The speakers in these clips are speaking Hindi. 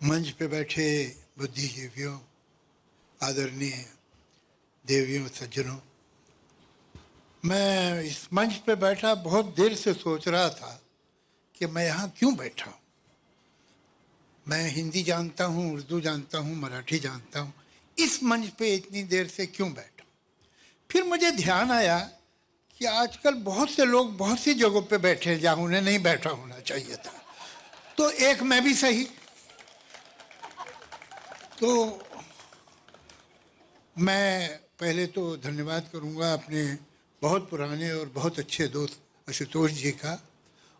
मंच पे बैठे बुद्धिजीवियों, आदरणीय देवियों, सज्जनों, मैं इस मंच पे बैठा बहुत देर से सोच रहा था कि मैं यहाँ क्यों बैठा हूँ। मैं हिंदी जानता हूँ, उर्दू जानता हूँ, मराठी जानता हूँ, इस मंच पे इतनी देर से क्यों बैठा। फिर मुझे ध्यान आया कि आजकल बहुत से लोग बहुत सी जगहों पे बैठे हैं जहाँ उन्हें नहीं बैठा होना चाहिए था, तो एक मैं भी सही। तो मैं पहले तो धन्यवाद करूंगा अपने बहुत पुराने और बहुत अच्छे दोस्त आशुतोष जी का।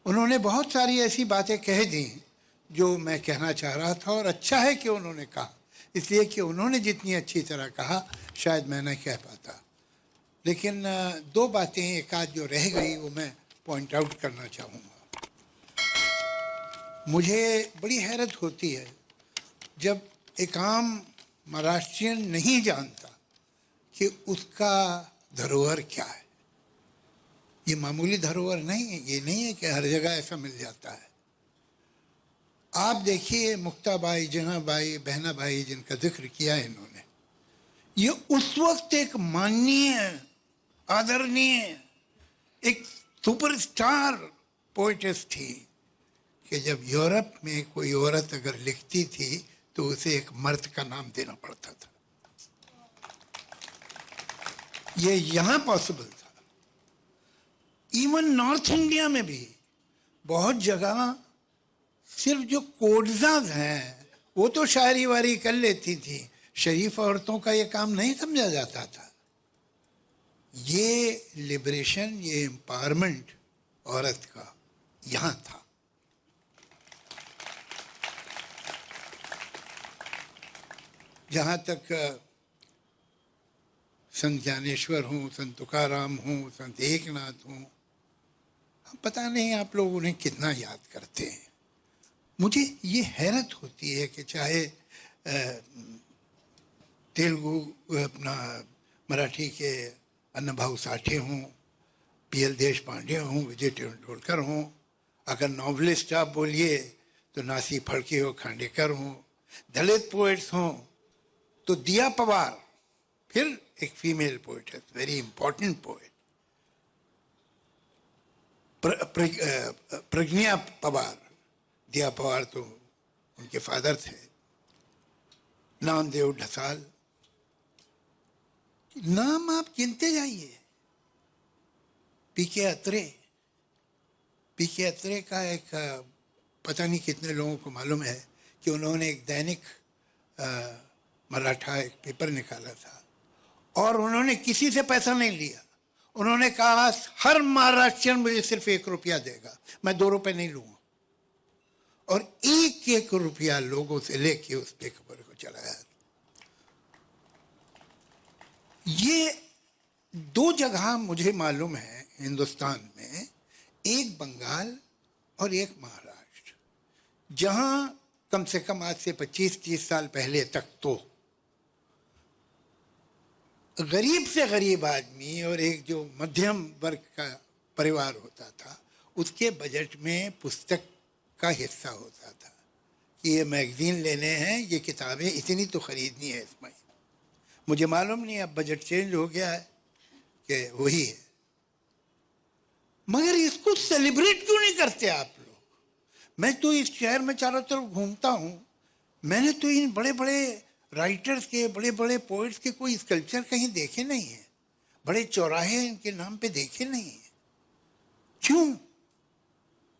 उन्होंने बहुत सारी ऐसी बातें कह दी जो मैं कहना चाह रहा था, और अच्छा है कि उन्होंने कहा, इसलिए कि उन्होंने जितनी अच्छी तरह कहा शायद मैं नहीं कह पाता। लेकिन दो बातें एक आध जो रह गई वो मैं पॉइंट आउट करना चाहूँगा। मुझे बड़ी हैरत होती है जब एक आम महाराष्ट्रियन नहीं जानता कि उसका धरोहर क्या है। ये मामूली धरोहर नहीं है, ये नहीं है कि हर जगह ऐसा मिल जाता है। आप देखिए मुक्ताबाई, जनाबाई, बहनाबाई जिनका जिक्र किया है इन्होंने, ये उस वक्त एक माननीय, आदरणीय, एक सुपरस्टार पोएटेस थी कि जब यूरोप में कोई औरत अगर लिखती थी तो उसे एक मर्द का नाम देना पड़ता था। ये यहाँ पॉसिबल था। इवन नॉर्थ इंडिया में भी बहुत जगह सिर्फ जो कोडजाज हैं वो तो शायरी वारी कर लेती थी, शरीफ औरतों का ये काम नहीं समझा जाता था। ये लिबरेशन, ये एम्पावरमेंट औरत का यहाँ था। जहाँ तक संत ज्ञानेश्वर हों, संत तुकाराम हों, संत एकनाथ हों, पता नहीं आप लोग उन्हें कितना याद करते हैं। मुझे ये हैरत होती है कि चाहे तेलुगु अपना मराठी के अन्नभाऊ साठे हों, पीएल देशपांडे हों, विजय तेंदुलकर हों, अगर नॉवलिस्ट आप बोलिए तो नासी फड़के हो, खांडेकर हों, दलित पोइट्स हों तो दिया पवार, फिर एक फीमेल पोइट है, वेरी इंपॉर्टेंट पोइट, प्रज्ञा पवार। दिया पवार तो उनके फादर थे। नामदेव ढसाल, नाम आप गिनते जाइए। पीके अत्रे, पीके अत्रे का एक पता नहीं कितने लोगों को मालूम है कि उन्होंने एक दैनिक मराठा एक पेपर निकाला था और उन्होंने किसी से पैसा नहीं लिया। उन्होंने कहा हर महाराष्ट्रियन मुझे सिर्फ 1 रुपया देगा, मैं 2 रुपए नहीं लूंगा, और 1-1 रुपया लोगों से लेके उस पेपर को चलाया। ये 2 जगह मुझे मालूम है हिंदुस्तान में, एक बंगाल और एक महाराष्ट्र, जहां कम से कम आज से 25-30 साल पहले तक तो गरीब से गरीब आदमी और एक जो मध्यम वर्ग का परिवार होता था उसके बजट में पुस्तक का हिस्सा होता था कि ये मैगजीन लेने हैं, ये किताबें इतनी तो खरीदनी है इस महीने। मुझे मालूम नहीं अब बजट चेंज हो गया है कि वही है, मगर इसको सेलिब्रेट क्यों नहीं करते आप लोग। मैं तो इस शहर में चारों तरफ घूमता हूँ, मैंने तो इन बड़े बड़े राइटर्स के, बड़े बड़े पोइट्स के कोई स्कल्पचर कहीं देखे नहीं है, बड़े चौराहे इनके नाम पे देखे नहीं है। क्यों?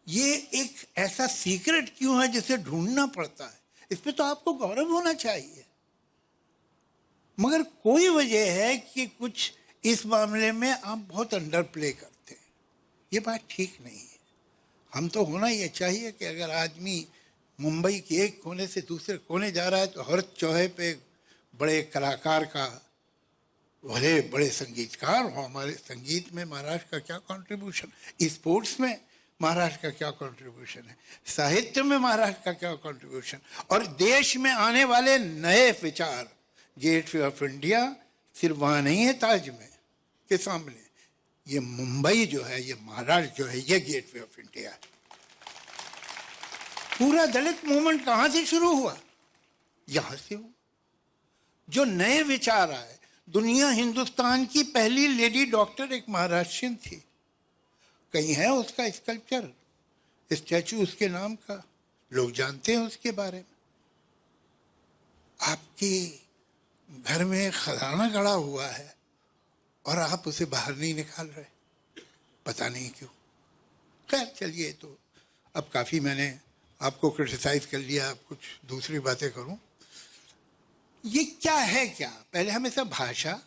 ये एक ऐसा सीक्रेट क्यों है जिसे ढूंढना पड़ता है? इस पे तो आपको गौरव होना चाहिए, मगर कोई वजह है कि कुछ इस मामले में आप बहुत अंडर प्ले करते हैं। ये बात ठीक नहीं है। हम तो होना ये चाहिए कि अगर आदमी मुंबई के एक कोने से दूसरे कोने जा रहा है तो हर चौहे पे बड़े कलाकार का, भले बड़े संगीतकार हो। हमारे संगीत में महाराष्ट्र का क्या कंट्रीब्यूशन, स्पोर्ट्स में महाराष्ट्र का क्या कंट्रीब्यूशन है, साहित्य में महाराष्ट्र का क्या कंट्रीब्यूशन, और देश में आने वाले नए विचार। गेटवे ऑफ इंडिया सिर्फ वहाँ नहीं है ताज में के सामने, ये मुंबई जो है, ये महाराष्ट्र जो है, ये गेटवे ऑफ इंडिया है। पूरा दलित मूवमेंट कहाँ से शुरू हुआ? यहां से हुआ। जो नए विचार आए, दुनिया हिंदुस्तान की पहली लेडी डॉक्टर एक महाराष्ट्रियन थी, कहीं है उसका स्कल्पचर, स्टैचू उसके नाम का, लोग जानते हैं उसके बारे में। आपके घर में खजाना गड़ा हुआ है और आप उसे बाहर नहीं निकाल रहे, पता नहीं क्यों। खैर चलिए, तो अब काफ़ी मैंने आपको क्रिटिसाइज कर लिया, अब कुछ दूसरी बातें करूं। ये क्या है, क्या पहले हमें सब भाषा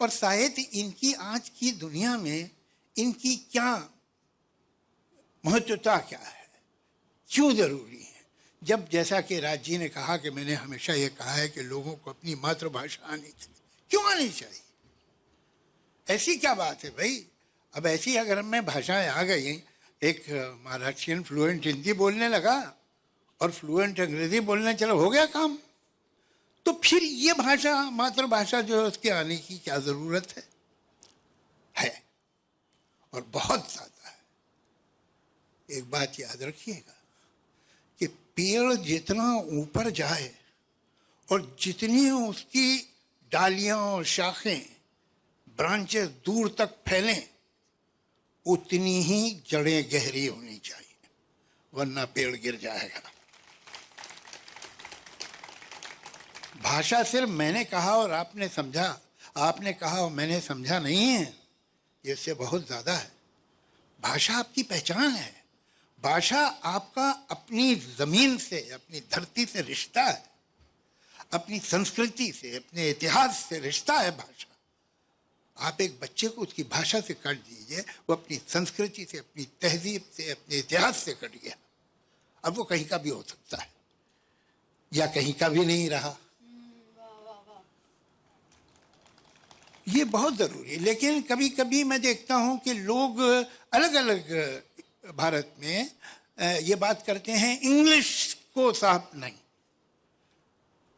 और साहित्य, इनकी आज की दुनिया में इनकी क्या महत्वता क्या है, क्यों ज़रूरी है? जब जैसा कि राज जी ने कहा कि मैंने हमेशा ये कहा है कि लोगों को अपनी मातृभाषा आनी चाहिए। क्यों आनी चाहिए? ऐसी क्या बात है भाई? अब ऐसी अगर मैं भाषाएं आ गई, एक महाराष्ट्रियन फ्लुएंट हिंदी बोलने लगा और फ्लुएंट अंग्रेजी बोलने चलो, हो गया काम। तो फिर ये भाषा, मातृभाषा जो है, उसके आने की क्या ज़रूरत है और बहुत ज़्यादा है। एक बात याद रखिएगा कि पेड़ जितना ऊपर जाए और जितनी उसकी डालियां और शाखें, ब्रांचेस दूर तक फैलें, उतनी ही जड़ें गहरी होनी चाहिए, वरना पेड़ गिर जाएगा। भाषा सिर्फ मैंने कहा और आपने समझा, आपने कहा और मैंने समझा नहीं है, ये इससे बहुत ज़्यादा है। भाषा आपकी पहचान है। भाषा आपका अपनी ज़मीन से, अपनी धरती से रिश्ता है, अपनी संस्कृति से, अपने इतिहास से रिश्ता है भाषा। आप एक बच्चे को उसकी भाषा से काट दीजिए, वो अपनी संस्कृति से, अपनी तहजीब से, अपने इतिहास से कट गया। अब वो कहीं का भी हो सकता है या कहीं का भी नहीं रहा। ये बहुत ज़रूरी है। लेकिन कभी कभी मैं देखता हूँ कि लोग अलग अलग भारत में ये बात करते हैं, इंग्लिश को साफ नहीं।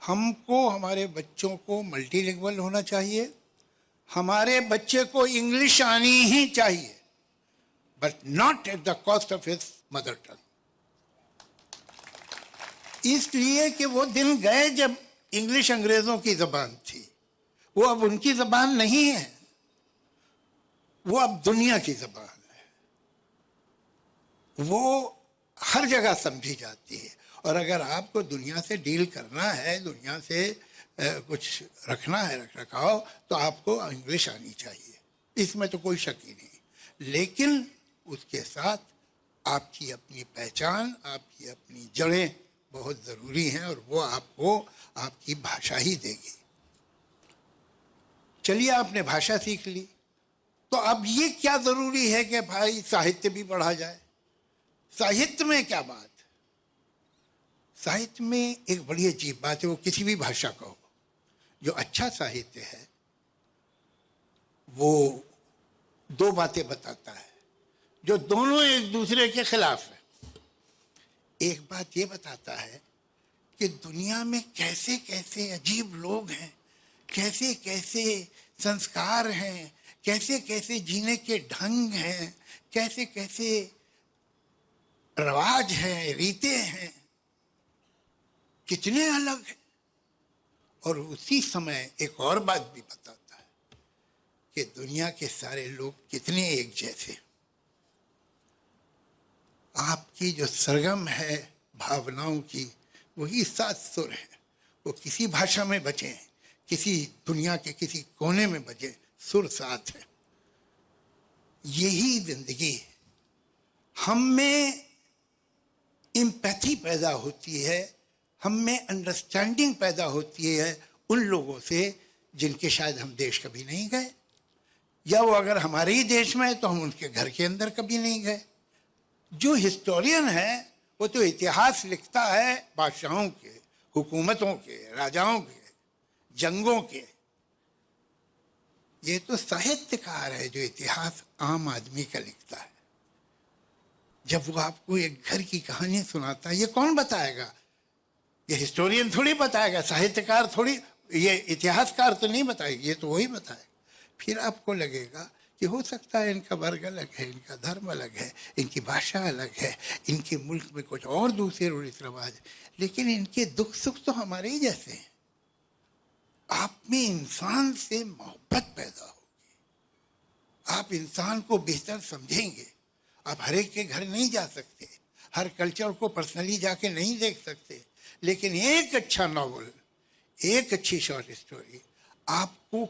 हमको, हमारे बच्चों को मल्टीलिंगुअल होना चाहिए, हमारे बच्चे को इंग्लिश आनी ही चाहिए, but not at the cost of his mother tongue. इसलिए कि वो दिन गए जब इंग्लिश अंग्रेजों की ज़बान थी, वो अब उनकी ज़बान नहीं है, वो अब दुनिया की ज़बान है। वो हर जगह समझी जाती है। और अगर आपको दुनिया से डील करना है, दुनिया से कुछ रखना है, रख रखाव, तो आपको इंग्लिश आनी चाहिए, इसमें तो कोई शक ही नहीं। लेकिन उसके साथ आपकी अपनी पहचान, आपकी अपनी जड़ें बहुत ज़रूरी हैं, और वो आपको आपकी भाषा ही देगी। चलिए, आपने भाषा सीख ली, तो अब ये क्या ज़रूरी है कि भाई साहित्य भी पढ़ा जाए। साहित्य में क्या बात? साहित्य में एक बड़ी अजीब बात है, वो किसी भी भाषा का हो, जो अच्छा साहित्य है वो दो बातें बताता है जो दोनों एक दूसरे के खिलाफ है। एक बात ये बताता है कि दुनिया में कैसे कैसे अजीब लोग हैं, कैसे कैसे संस्कार हैं, कैसे कैसे जीने के ढंग हैं, कैसे कैसे रवाज हैं, रीतें हैं, कितने अलग हैं। और उसी समय एक और बात भी बताता है कि दुनिया के सारे लोग कितने एक जैसे। आपकी जो सरगम है भावनाओं की, वही सात सुर है, वो किसी भाषा में बचे, किसी दुनिया के किसी कोने में बजे, सुर साथ है। यही जिंदगी है। हम में एम्पैथी पैदा होती है, हम में अंडरस्टैंडिंग पैदा होती है उन लोगों से जिनके शायद हम देश कभी नहीं गए, या वो अगर हमारे ही देश में है तो हम उनके घर के अंदर कभी नहीं गए। जो हिस्टोरियन है वो तो इतिहास लिखता है बादशाहों के, हुकूमतों के, राजाओं के, जंगों के। ये तो साहित्यकार है जो इतिहास आम आदमी का लिखता है। जब वो आपको एक घर की कहानी सुनाता है, ये कौन बताएगा? ये हिस्टोरियन थोड़ी बताएगा, साहित्यकार थोड़ी, ये इतिहासकार तो नहीं बताएगा, ये तो वही बताएगा। फिर आपको लगेगा कि हो सकता है इनका वर्ग अलग है, इनका धर्म अलग है, इनकी भाषा अलग है, इनके मुल्क में कुछ और दूसरे रीति रिवाज, लेकिन इनके दुख सुख तो हमारे ही जैसे हैं। आप में इंसान से मोहब्बत पैदा होगी, आप इंसान को बेहतर समझेंगे। आप हर एक के घर नहीं जा सकते, हर कल्चर को पर्सनली जाके नहीं देख सकते, लेकिन एक अच्छा नॉवल, एक अच्छी शॉर्ट स्टोरी आपको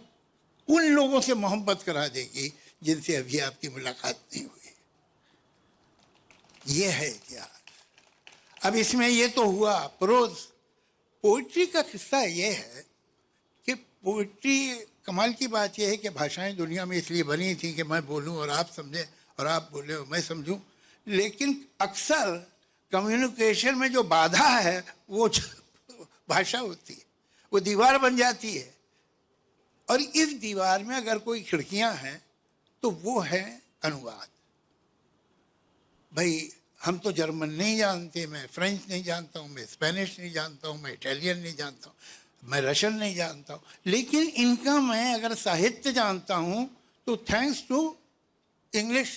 उन लोगों से मोहब्बत करा देगी जिनसे अभी आपकी मुलाकात नहीं हुई। ये है इतिहास। अब इसमें ये तो हुआ प्रोज। पोइट्री का किस्सा ये है कि पोइट्री, कमाल की बात यह है कि भाषाएं दुनिया में इसलिए बनी थी कि मैं बोलूं और आप समझें और आप बोले और मैं समझूं, लेकिन अक्सर कम्युनिकेशन में जो बाधा है वो भाषा होती है, वो दीवार बन जाती है। और इस दीवार में अगर कोई खिड़कियां हैं तो वो है अनुवाद। भाई हम तो जर्मन नहीं जानते, मैं फ्रेंच नहीं जानता हूँ, मैं स्पेनिश नहीं जानता हूँ, मैं इटालियन नहीं जानता हूँ, मैं रशियन नहीं जानता हूँ, लेकिन इनका मैं अगर साहित्य जानता हूँ तो थैंक्स टू इंग्लिश।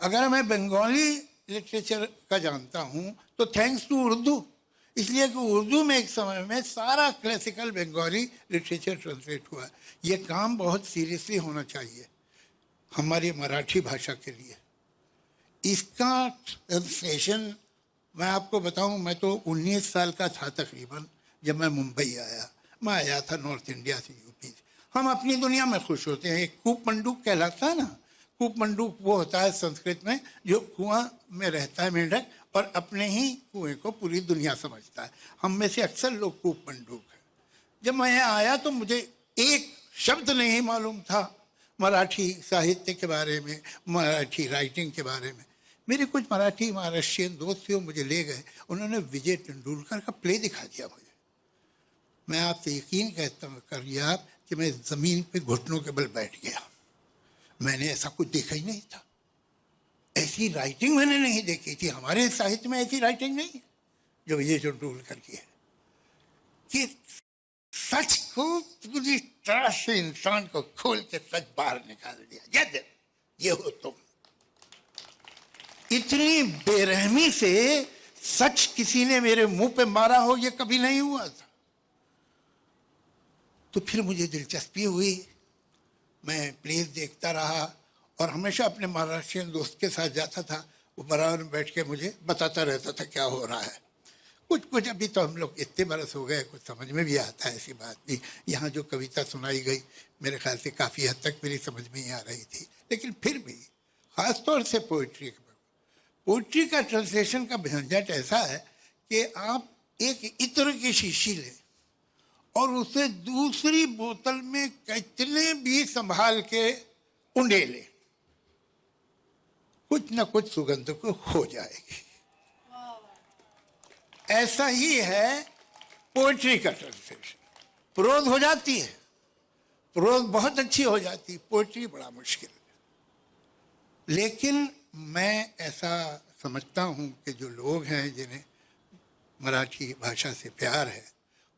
अगर मैं बंगाली लिटरेचर का जानता हूँ तो थैंक्स टू उर्दू, इसलिए कि उर्दू में एक समय में सारा क्लासिकल बंगाली लिटरेचर ट्रांसलेट हुआ। ये काम बहुत सीरियसली होना चाहिए हमारी मराठी भाषा के लिए। इसका ट्रांसलेशन मैं आपको बताऊं, मैं तो 19 साल का था तकरीबन जब मैं मुंबई आया। मैं आया था नॉर्थ इंडिया से, यूपी से। हम अपनी दुनिया में खुश होते हैं। एक कूप मंडूक कहलाता है ना, कूप मंडूक वो होता है संस्कृत में जो कुआं में रहता है मेंढक और अपने ही कुएं को पूरी दुनिया समझता है। हम में से अक्सर लोग कूप मंडूक हैं। जब मैं यहाँ आया तो मुझे एक शब्द नहीं मालूम था मराठी साहित्य के बारे में, मराठी राइटिंग के बारे में। मेरे कुछ मराठी महाराष्ट्रियन दोस्त थे, वो मुझे ले गए, उन्होंने विजय तेंदुलकर का प्ले दिखा दिया मुझे। मैं आपसे यकीन कहता हूँ करिए आप कि मैं ज़मीन पे घुटनों के बल बैठ गया। मैंने ऐसा कुछ देखा ही नहीं था, ऐसी राइटिंग मैंने नहीं देखी थी। हमारे साहित्य में ऐसी राइटिंग नहीं है जो विजय तेंदुलकर की है, कि सच को पूरी तरह से इंसान को खोल के सच बाहर निकाल दिया। ये हो तुम। इतनी बेरहमी से सच किसी ने मेरे मुंह पे मारा हो ये कभी नहीं हुआ था। तो फिर मुझे दिलचस्पी हुई, मैं प्लेस देखता रहा और हमेशा अपने महाराष्ट्रियन दोस्त के साथ जाता था। वो बराबर में बैठ के मुझे बताता रहता था क्या हो रहा है। कुछ कुछ अभी तो हम लोग इतने बरस हो गए, कुछ समझ में भी आता है, ऐसी बात नहीं। यहाँ जो कविता सुनाई गई मेरे ख्याल से काफ़ी हद तक मेरी समझ में ही आ रही थी, लेकिन फिर भी ख़ासतौर से पोइट्री का ट्रांसलेशन का झंझट ऐसा है कि आप एक इत्र की शीशी लें और उसे दूसरी बोतल में कितने भी संभाल के उंडेलें, कुछ न कुछ सुगंध को खो जाएगी। ऐसा ही है पोइट्री का ट्रांसलेशन। प्रोज हो जाती है, प्रोज बहुत अच्छी हो जाती है, पोइट्री बड़ा मुश्किल है। लेकिन मैं ऐसा समझता हूँ कि जो लोग हैं जिन्हें मराठी भाषा से प्यार है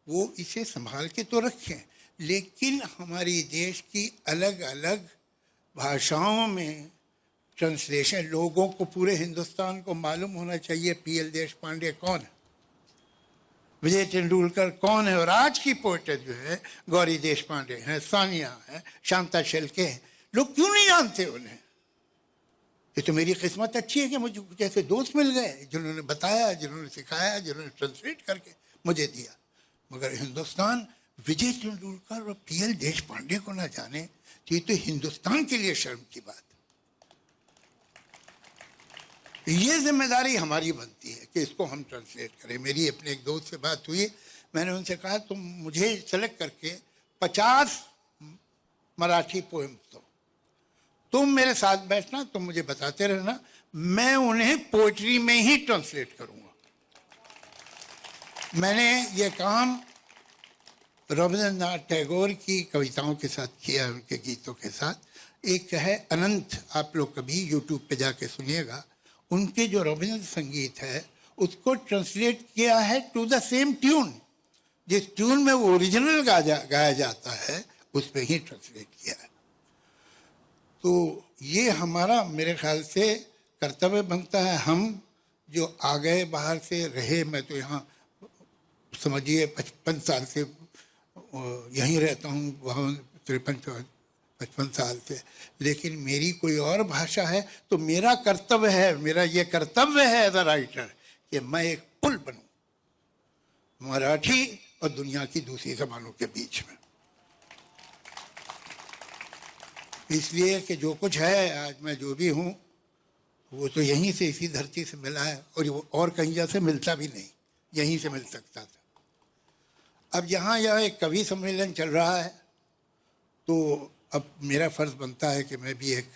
वो इसे संभाल के तो रखें, लेकिन हमारी देश की अलग अलग भाषाओं में ट्रांसलेशन लोगों को, पूरे हिंदुस्तान को मालूम होना चाहिए पीएल देशपांडे कौन है, विजय तेंदुलकर कौन है। और आज की पोइटें जो है गौरी देशपांडे हैं, सानिया हैं, शांता शेल्के हैं, लोग क्यों नहीं जानते उन्हें। ये तो मेरी किस्मत अच्छी है कि मुझे कुछ ऐसे दोस्त मिल गए जिन्होंने बताया, जिन्होंने सिखाया, जिन्होंने ट्रांसलेट करके मुझे दिया। मगर हिंदुस्तान विजय तेंदुलकर और पीएल देशपांडे को ना जाने तो ये तो हिंदुस्तान के लिए शर्म की बात है। ये जिम्मेदारी हमारी बनती है कि इसको हम ट्रांसलेट करें। मेरी अपने एक दोस्त से बात हुई, मैंने उनसे कहा तुम मुझे सेलेक्ट करके 50 मराठी पोएम्स दो, तुम मेरे साथ बैठना, तुम मुझे बताते रहना, मैं उन्हें पोइट्री में ही ट्रांसलेट करूंगा। मैंने ये काम रविंद्रनाथ टैगोर की कविताओं के साथ किया, उनके गीतों के साथ। एक है अनंत, आप लोग कभी यूट्यूब पे जाके सुनिएगा, उनके जो रविंद्र संगीत है उसको ट्रांसलेट किया है टू द सेम ट्यून, जिस ट्यून में वो ओरिजिनल गाया जाता है उस पर ही ट्रांसलेट किया है। तो ये हमारा मेरे ख्याल से कर्तव्य बनता है। हम जो आ गए बाहर से रहे, मैं तो यहाँ समझिए 55 साल से यहीं रहता हूँ, वहाँ 53-55 साल से, लेकिन मेरी कोई और भाषा है तो मेरा कर्तव्य है, मेरा ये कर्तव्य है एज अ राइटर कि मैं एक पुल बनूं मराठी और दुनिया की दूसरी जबानों के बीच में। इसलिए कि जो कुछ है आज मैं जो भी हूँ वो तो यहीं से, इसी धरती से मिला है, और कहीं जैसे मिलता भी नहीं, यहीं से मिल सकता था। अब यहाँ यह एक कवि सम्मेलन चल रहा है तो अब मेरा फर्ज बनता है कि मैं भी एक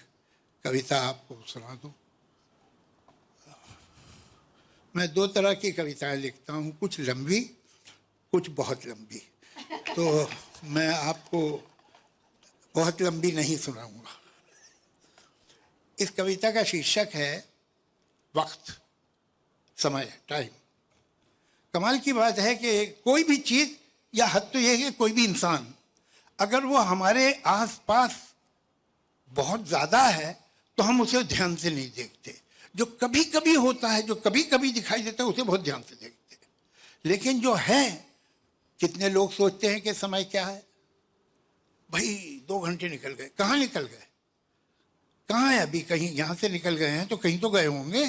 कविता आपको सुना दूँ। मैं दो तरह की कविताएं लिखता हूँ, कुछ लंबी, कुछ बहुत लंबी। तो मैं आपको बहुत लंबी नहीं सुनाऊंगा। इस कविता का शीर्षक है वक्त, समय, टाइम। कमाल की बात है कि कोई भी चीज़, या हद तो यह है कि कोई भी इंसान, अगर वो हमारे आसपास बहुत ज़्यादा है तो हम उसे ध्यान से नहीं देखते। जो कभी कभी होता है, जो कभी कभी दिखाई देता है, उसे बहुत ध्यान से देखते हैं। लेकिन जो है, कितने लोग सोचते हैं कि समय क्या है, भाई 2 घंटे निकल गए, कहाँ निकल गए, कहाँ है अभी, कहीं यहाँ से निकल गए हैं तो कहीं तो गए होंगे,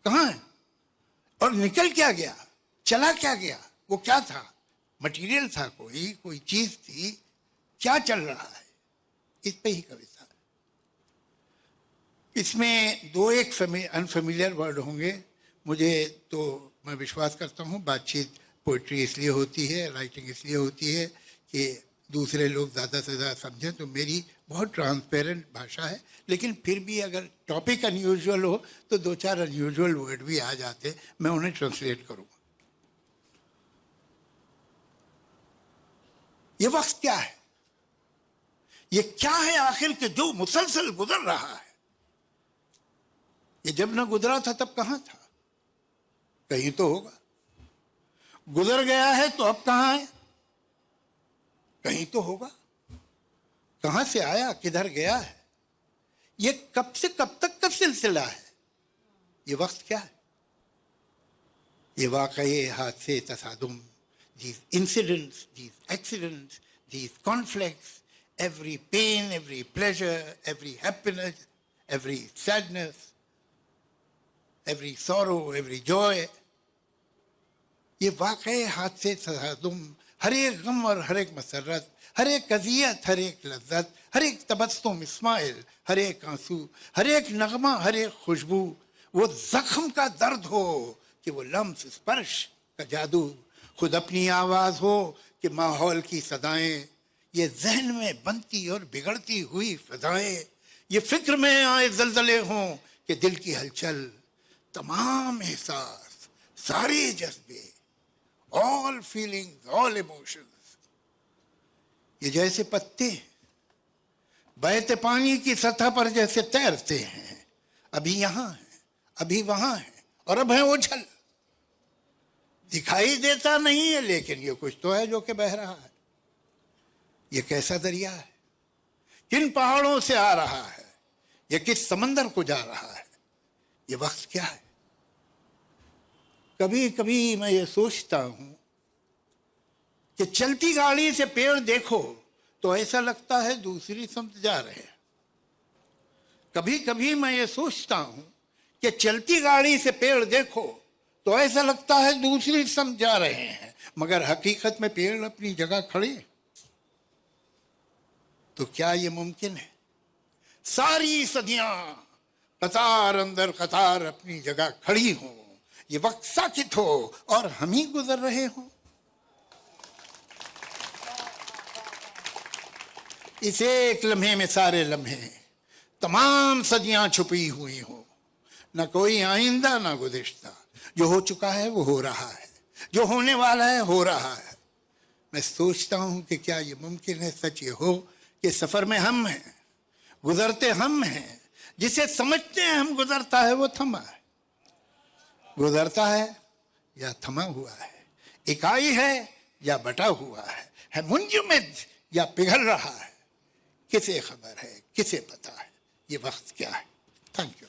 कहाँ है, और निकल क्या गया, चला क्या गया, वो क्या था, मटेरियल था, कोई चीज थी, क्या चल रहा है, इस पे ही कविता है। इसमें 2 एक अनफेमिलियर वर्ड होंगे मुझे, तो मैं विश्वास करता हूँ बातचीत, पोइट्री इसलिए होती है, राइटिंग इसलिए होती है कि दूसरे लोग ज़्यादा से ज़्यादा समझें। तो मेरी बहुत ट्रांसपेरेंट भाषा है, लेकिन फिर भी अगर टॉपिक अनयूजुअल हो तो 2-4 अनयूजुअल वर्ड भी आ जाते, मैं उन्हें ट्रांसलेट करूँगा। ये वक्त क्या है, ये क्या है आखिर के जो मुसलसल गुजर रहा है। ये जब न गुजरा था तब कहाँ था, कहीं तो होगा। गुजर गया है तो अब कहाँ है, कहीं तो होगा। कहाँ से आया, किधर गया है, ये कब से कब तक का सिलसिला है। ये वक्त क्या है, ये वाक़ये, हादसे, तसादुम, these incidents, these accidents, these conflicts, every pain, every pleasure, every happiness, every sadness, every sorrow, every joy, ये वाक़ये, हादसे, तसादुम, हर एक गम और हर एक मसरत, हर एक अज़ियत, हर एक लज्जत, हर एक तबस्सुम इस्माइल, हर एक आंसू, हर एक नगमा, हर एक खुशबू, वो जख्म का दर्द हो कि वो लम्स, स्पर्श का जादू, खुद अपनी आवाज़ हो कि माहौल की सदाएं, ये जहन में बनती और बिगड़ती हुई फ़ज़ाएं, ये फिक्र में आए ज़लज़ले हों कि दिल की हलचल, तमाम एहसास, सारे जज्बे, all feelings, all emotions, ये जैसे पत्ते बहते पानी की सतह पर जैसे तैरते हैं, अभी यहाँ हैं, अभी वहाँ हैं, और अब है ओझल। दिखाई देता नहीं है लेकिन ये कुछ तो है जो कि बह रहा है। ये कैसा दरिया है, किन पहाड़ों से आ रहा है, ये किस समंदर को जा रहा है, ये वक्त क्या है। कभी कभी मैं ये सोचता हूं कि चलती गाड़ी से पेड़ देखो तो ऐसा लगता है दूसरी समझ जा रहे हैं। कभी कभी मैं ये सोचता हूं कि चलती गाड़ी से पेड़ देखो तो ऐसा लगता है दूसरी समझ जा रहे हैं, मगर हकीकत में पेड़ अपनी जगह खड़े। तो क्या ये मुमकिन है सारी सदियां कतार अंदर कतार अपनी जगह खड़ी हो, ये वक्त साकित हो और हम ही गुजर रहे हों। इस एक लम्हे में सारे लम्हे, तमाम सदियां छुपी हुई हो, न कोई आइंदा न गुज़िश्ता। जो हो चुका है वो हो रहा है, जो होने वाला है हो रहा है। मैं सोचता हूं कि क्या ये मुमकिन है, सच ये हो कि सफर में हम हैं, गुजरते हम हैं, जिसे समझते हैं हम गुजरता है वो थमा है, गुजरता है या थमा हुआ है, इकाई है या बटा हुआ है मुंजमद या पिघल रहा है। किसे खबर है, किसे पता है। ये वक्त क्या है। Thank you.